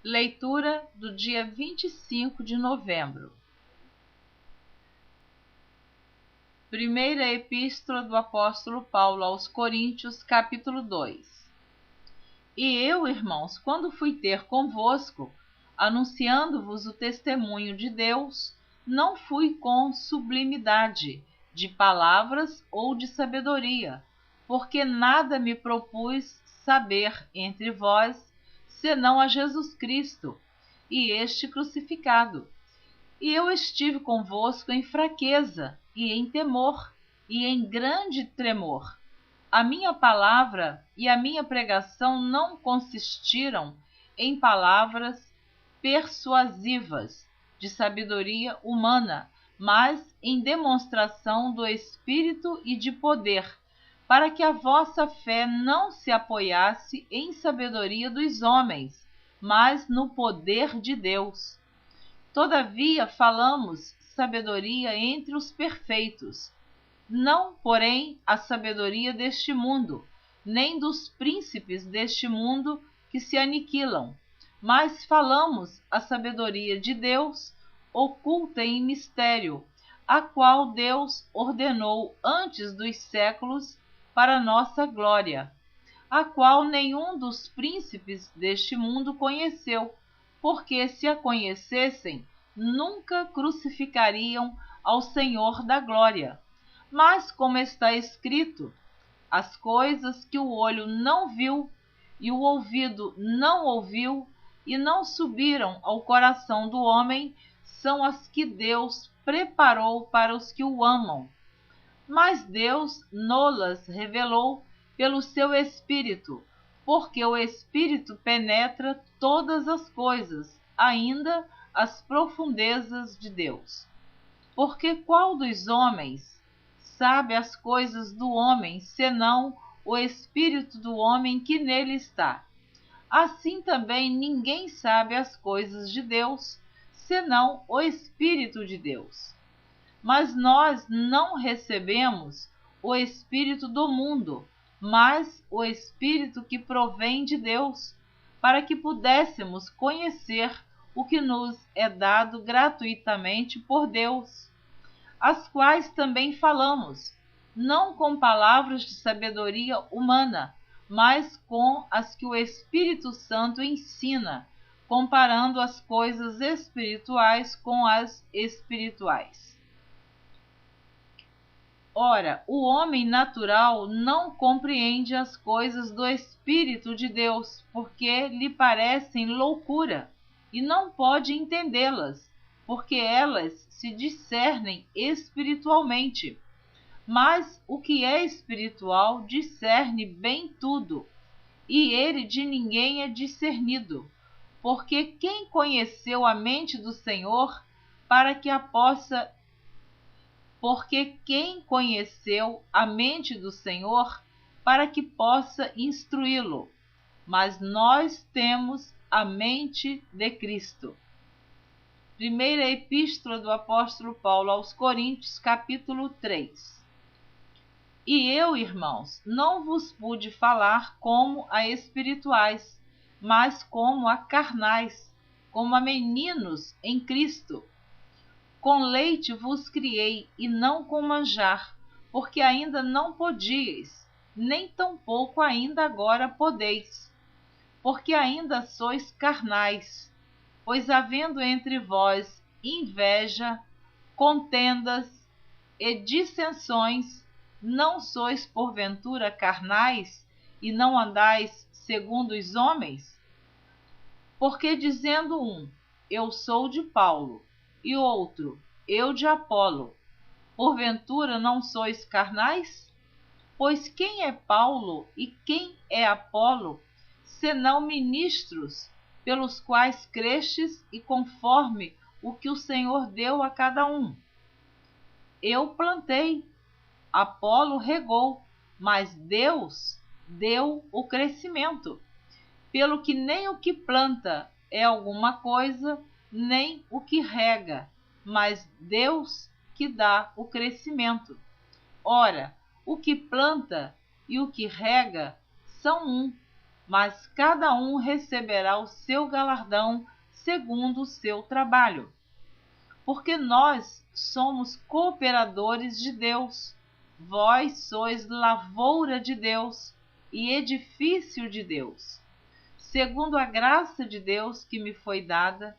Leitura do dia 25 de novembro. Primeira Epístola do Apóstolo Paulo aos Coríntios, capítulo 2. E eu, irmãos, quando fui ter convosco, anunciando-vos o testemunho de Deus, não fui com sublimidade de palavras ou de sabedoria, porque nada me propus saber entre vós, senão a Jesus Cristo, e este crucificado. E eu estive convosco em fraqueza, e em temor, e em grande tremor. A minha palavra e a minha pregação não consistiram em palavras persuasivas de sabedoria humana, mas em demonstração do Espírito e de poder, para que a vossa fé não se apoiasse em sabedoria dos homens, mas no poder de Deus. Todavia falamos sabedoria entre os perfeitos, não, porém, a sabedoria deste mundo, nem dos príncipes deste mundo que se aniquilam, mas falamos a sabedoria de Deus, oculta em mistério, a qual Deus ordenou antes dos séculos para nossa glória, a qual nenhum dos príncipes deste mundo conheceu, porque se a conhecessem, nunca crucificariam ao Senhor da glória. Mas, como está escrito, as coisas que o olho não viu e o ouvido não ouviu e não subiram ao coração do homem, são as que Deus preparou para os que o amam. Mas Deus nolas revelou pelo seu Espírito, porque o Espírito penetra todas as coisas, ainda as profundezas de Deus. Porque qual dos homens sabe as coisas do homem, senão o Espírito do homem que nele está? Assim também ninguém sabe as coisas de Deus, senão o Espírito de Deus. Mas nós não recebemos o Espírito do mundo, mas o Espírito que provém de Deus, para que pudéssemos conhecer o que nos é dado gratuitamente por Deus, as quais também falamos, não com palavras de sabedoria humana, mas com as que o Espírito Santo ensina, comparando as coisas espirituais com as espirituais. Ora, o homem natural não compreende as coisas do Espírito de Deus, porque lhe parecem loucura, e não pode entendê-las, porque elas se discernem espiritualmente. Mas o que é espiritual discerne bem tudo, e ele de ninguém é discernido. Porque quem conheceu a mente do Senhor para que a possa Porque quem conheceu a mente do Senhor para que possa instruí-lo? Mas nós temos a mente de Cristo. Primeira Epístola do Apóstolo Paulo aos Coríntios, capítulo 3. E eu, irmãos, não vos pude falar como a espirituais, mas como a carnais, como a meninos em Cristo. Com leite vos criei, e não com manjar, porque ainda não podíeis, nem tampouco ainda agora podeis, porque ainda sois carnais. Pois havendo entre vós inveja, contendas e dissensões, não sois porventura carnais, e não andais segundo os homens? Porque dizendo um, eu sou de Paulo, e outro, eu de Apolo, porventura não sois carnais? Pois quem é Paulo e quem é Apolo, senão ministros, pelos quais crestes e conforme o que o Senhor deu a cada um? Eu plantei, Apolo regou, mas Deus deu o crescimento. Pelo que nem o que planta é alguma coisa, nem o que rega, mas Deus que dá o crescimento. Ora, o que planta e o que rega são um, mas cada um receberá o seu galardão segundo o seu trabalho. Porque nós somos cooperadores de Deus, vós sois lavoura de Deus e edifício de Deus. Segundo a graça de Deus que me foi dada,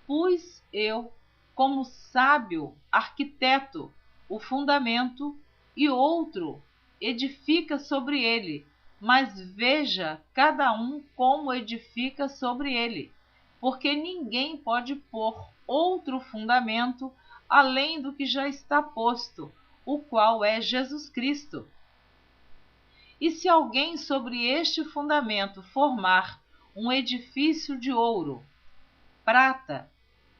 pus eu, como sábio arquiteto, o fundamento, e outro edifica sobre ele, mas veja cada um como edifica sobre ele, porque ninguém pode pôr outro fundamento além do que já está posto, o qual é Jesus Cristo. E se alguém sobre este fundamento formar um edifício de ouro, prata,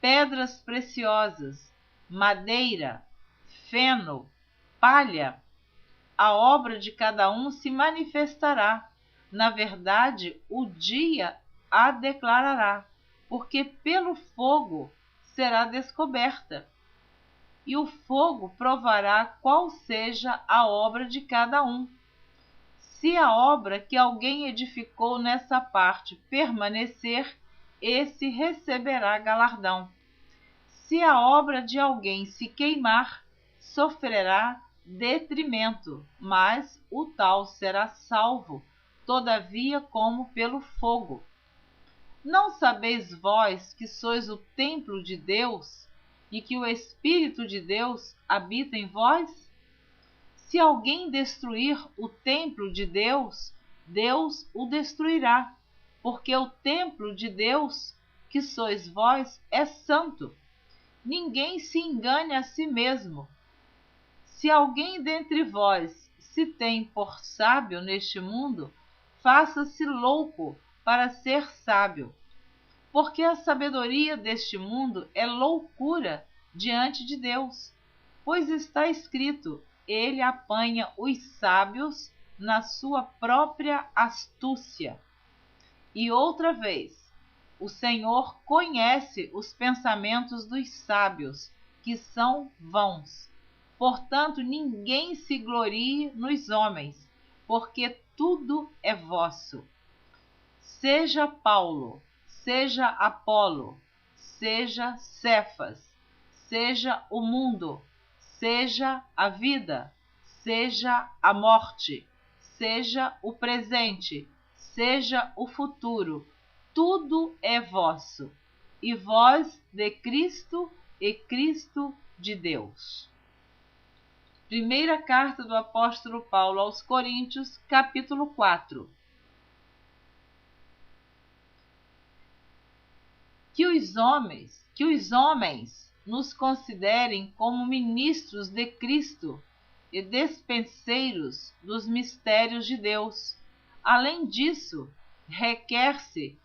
pedras preciosas, madeira, feno, palha, a obra de cada um se manifestará. Na verdade, o dia a declarará, porque pelo fogo será descoberta. E o fogo provará qual seja a obra de cada um. Se a obra que alguém edificou nessa parte permanecer, esse receberá galardão. Se a obra de alguém se queimar, sofrerá detrimento, mas o tal será salvo, todavia como pelo fogo. Não sabeis vós que sois o templo de Deus e que o Espírito de Deus habita em vós? Se alguém destruir o templo de Deus, Deus o destruirá, porque o templo de Deus, que sois vós, é santo. Ninguém se engane a si mesmo. Se alguém dentre vós se tem por sábio neste mundo, faça-se louco para ser sábio. Porque a sabedoria deste mundo é loucura diante de Deus. Pois está escrito, ele apanha os sábios na sua própria astúcia. E outra vez, o Senhor conhece os pensamentos dos sábios, que são vãos. Portanto, ninguém se glorie nos homens, porque tudo é vosso. Seja Paulo, seja Apolo, seja Cefas, seja o mundo, seja a vida, seja a morte, seja o presente, seja o futuro, tudo é vosso, e vós de Cristo e Cristo de Deus. Primeira carta do apóstolo Paulo aos Coríntios, capítulo 4. Que os homens nos considerem como ministros de Cristo e despenseiros dos mistérios de Deus. Além disso, requer-se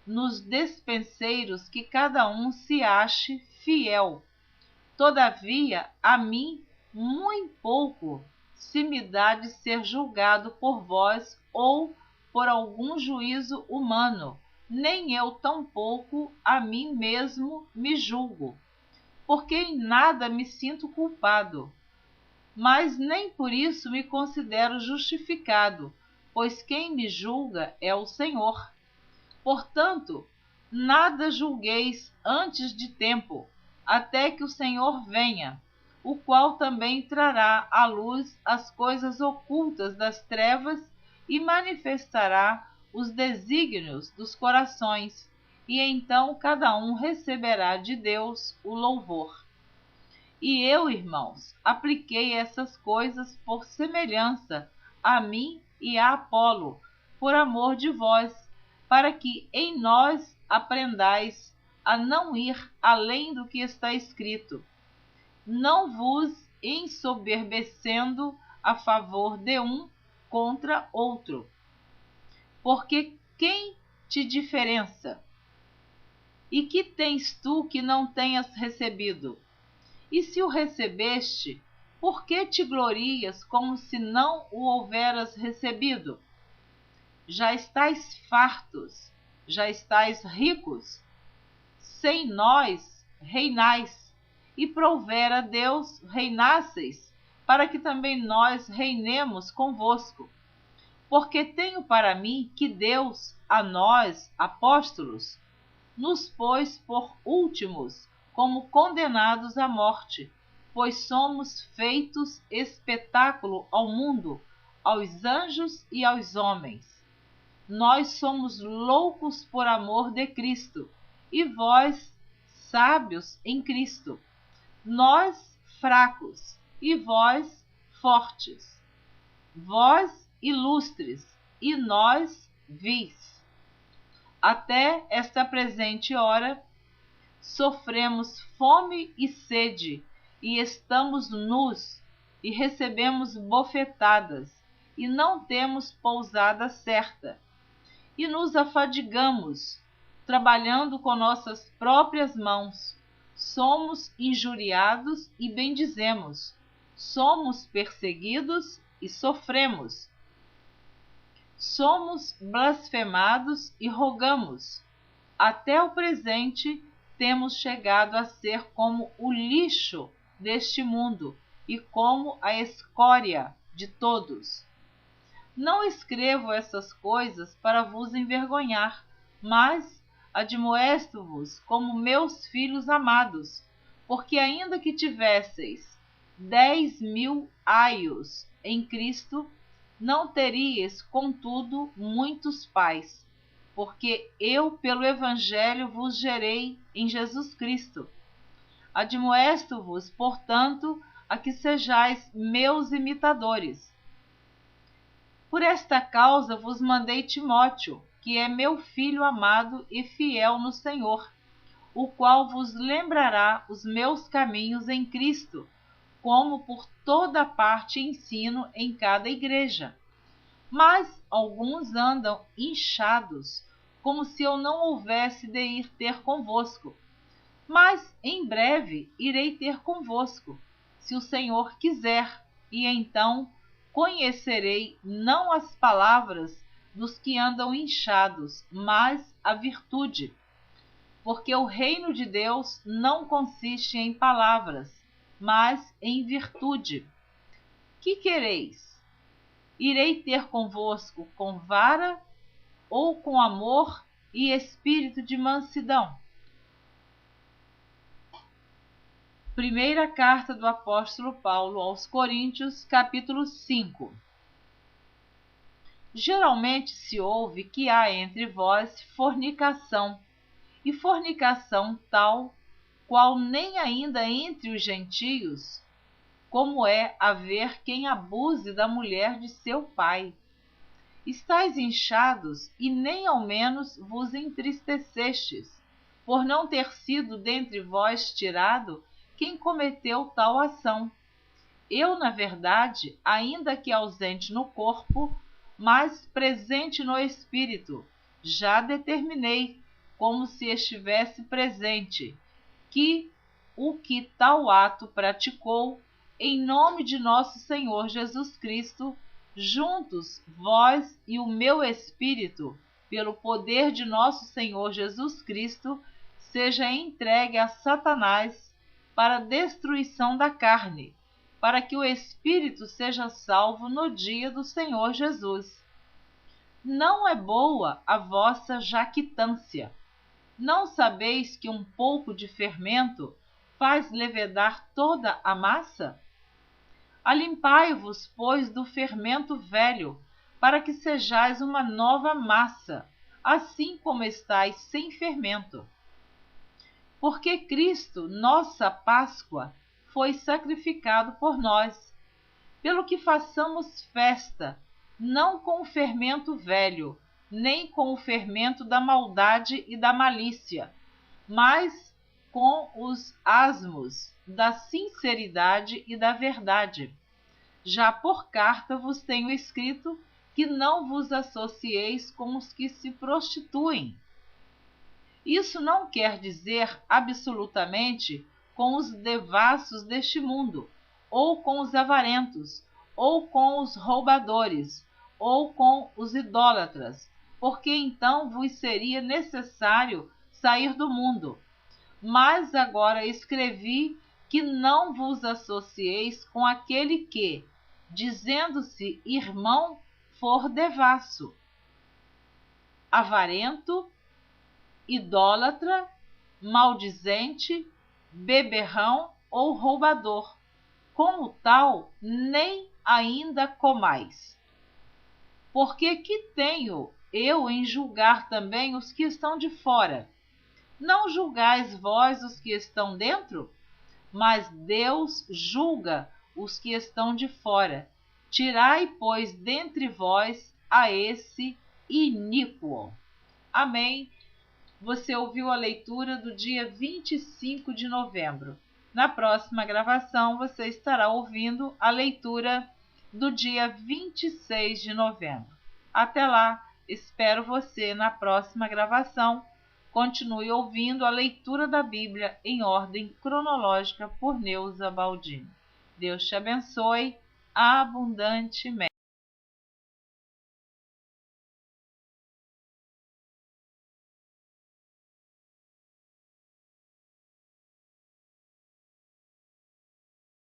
nos despenseiros que cada um se ache fiel. Todavia, a mim, muito pouco se me dá de ser julgado por vós ou por algum juízo humano, nem eu tampouco a mim mesmo me julgo, porque em nada me sinto culpado, mas nem por isso me considero justificado, pois quem me julga é o Senhor. Portanto, nada julgueis antes de tempo, até que o Senhor venha, o qual também trará à luz as coisas ocultas das trevas e manifestará os desígnios dos corações, e então cada um receberá de Deus o louvor. E eu, irmãos, apliquei essas coisas por semelhança a mim e a Apolo, por amor de vós, para que em nós aprendais a não ir além do que está escrito, não vos ensoberbecendo a favor de um contra outro. Porque quem te diferença? E que tens tu que não tenhas recebido? E se o recebeste, por que te glorias como se não o houveras recebido? Já estais fartos, já estais ricos. Sem nós reinais, e provera Deus reinasseis, para que também nós reinemos convosco. porque tenho para mim que Deus, a nós, apóstolos, nos pôs por últimos, como condenados à morte, pois somos feitos espetáculo ao mundo, aos anjos e aos homens. Nós somos loucos por amor de Cristo, e vós, sábios em Cristo. Nós, fracos, e vós, fortes. Vós, ilustres, e nós, vis. Até esta presente hora, sofremos fome e sede, e estamos nus, e recebemos bofetadas, e não temos pousada certa, e nos afadigamos, trabalhando com nossas próprias mãos. Somos injuriados e bendizemos, somos perseguidos e sofremos. Somos blasfemados e rogamos. Até o presente temos chegado a ser como o lixo deste mundo e como a escória de todos. Não escrevo essas coisas para vos envergonhar, mas admoesto-vos como meus filhos amados, porque ainda que tivesseis 10.000 aios em Cristo, não teríeis, contudo, muitos pais, porque eu, pelo Evangelho, vos gerei em Jesus Cristo. Admoesto-vos, portanto, a que sejais meus imitadores. Por esta causa vos mandei Timóteo, que é meu filho amado e fiel no Senhor, o qual vos lembrará os meus caminhos em Cristo, como por toda parte ensino em cada igreja. Mas alguns andam inchados, como se eu não houvesse de ir ter convosco. Mas em breve irei ter convosco, se o Senhor quiser, e então conhecerei não as palavras dos que andam inchados, mas a virtude. Porque o reino de Deus não consiste em palavras, mas em virtude. Que quereis? Irei ter convosco com vara ou com amor e espírito de mansidão? Primeira carta do apóstolo Paulo aos Coríntios, capítulo 5. Geralmente se ouve que há entre vós fornicação, e fornicação tal, qual nem ainda entre os gentios, como é haver quem abuse da mulher de seu pai. Estais inchados, e nem ao menos vos entristecestes, por não ter sido dentre vós tirado quem cometeu tal ação. Eu, na verdade, ainda que ausente no corpo, mas presente no espírito, já determinei, como se estivesse presente, que o que tal ato praticou, em nome de nosso Senhor Jesus Cristo, juntos, vós e o meu espírito, pelo poder de nosso Senhor Jesus Cristo, seja entregue a Satanás para a destruição da carne, para que o espírito seja salvo no dia do Senhor Jesus. Não é boa a vossa jactância. Não sabeis que um pouco de fermento faz levedar toda a massa? Alimpai-vos, pois, do fermento velho, para que sejais uma nova massa, assim como estáis sem fermento. Porque Cristo, nossa Páscoa, foi sacrificado por nós, pelo que façamos festa, não com o fermento velho, nem com o fermento da maldade e da malícia, mas com os asmos da sinceridade e da verdade. Já por carta vos tenho escrito que não vos associeis com os que se prostituem. Isso não quer dizer absolutamente com os devassos deste mundo, ou com os avarentos, ou com os roubadores, ou com os idólatras, porque então vos seria necessário sair do mundo. Mas agora escrevi que não vos associeis com aquele que, dizendo-se irmão, for devasso, avarento, idólatra, maldizente, beberrão ou roubador. Com o tal, nem ainda comais. Porque que tenho eu em julgar também os que estão de fora? Não julgais vós os que estão dentro? Mas Deus julga os que estão de fora. Tirai, pois, dentre vós a esse iníquo. Amém. Você ouviu a leitura do dia 25 de novembro. Na próxima gravação, você estará ouvindo a leitura do dia 26 de novembro. Até lá, espero você na próxima gravação. Continue ouvindo a leitura da Bíblia em ordem cronológica por Neuza Baldini. Deus te abençoe abundantemente.